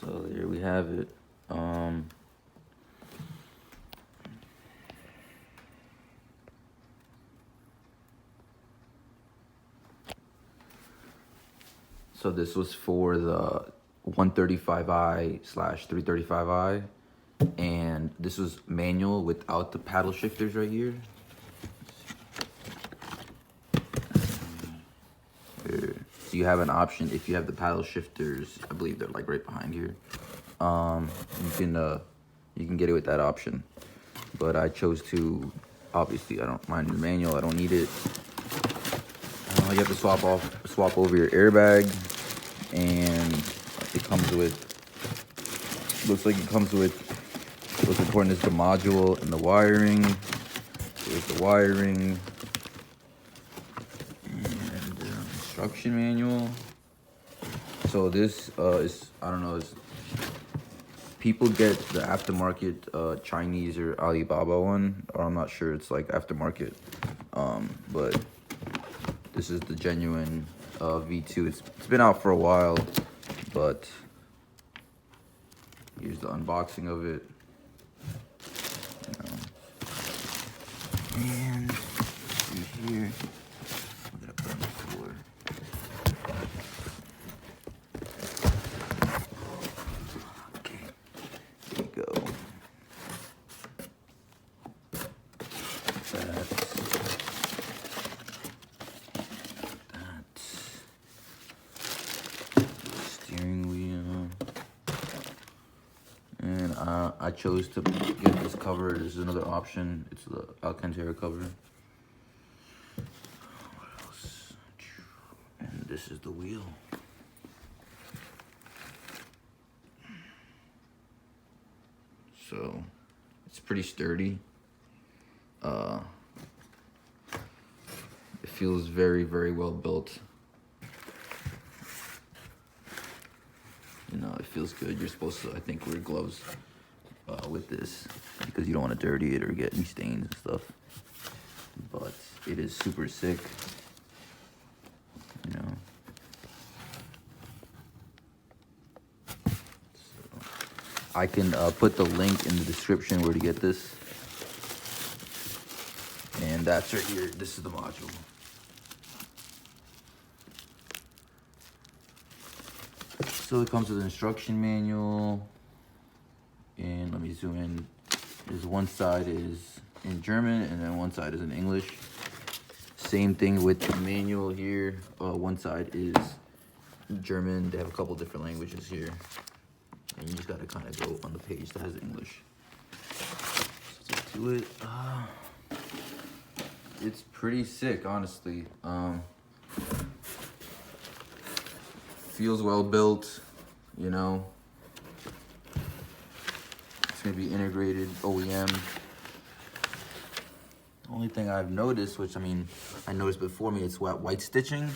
So there we have it. So this was for the 135i/335i, and this was manual without the paddle shifters right here. So you have an option if you have the paddle shifters. I believe they're like right behind here. You can get it with that option, but I chose to. Obviously, I don't mind the manual. I don't need it. You have to swap over your airbag, and it comes with. Looks like it comes with. What's important is the module and the wiring. There's the wiring. Instruction manual. So this is, I don't know, people get the aftermarket Chinese or Alibaba one, or I'm not sure, it's like aftermarket, but this is the genuine V2. It's been out for a while, but here's the unboxing of it. And see here. I'm gonna put it on the floor. Okay, there you go. That's steering wheel. And I chose to get this cover. This is another option. It's the Alcantara cover. What else? And this is the wheel. So it's pretty sturdy. It feels very, very well built. You know, it feels good. You're supposed to, I think, wear gloves with this because you don't want to dirty it or get any stains and stuff. But it is super sick. You know. So I can put the link in the description where to get this. And that's right here. This is the module. So it comes with an instruction manual, and let me zoom in. There's one side is in German, and then one side is in English. Same thing with the manual here. One side is German. They have a couple different languages here, and you just gotta kind of go on the page that has English. So to it, it's pretty sick, honestly. Feels well built, you know. It's gonna be integrated OEM. The only thing I've noticed, which I mean, I noticed before me, it's white stitching.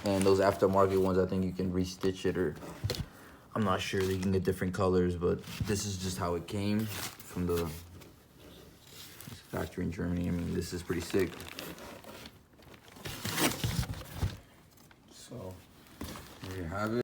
And those aftermarket ones, I think you can restitch it, or I'm not sure, you can get different colors, but this is just how it came from the factory in Germany. I mean, this is pretty sick. So, there you have it.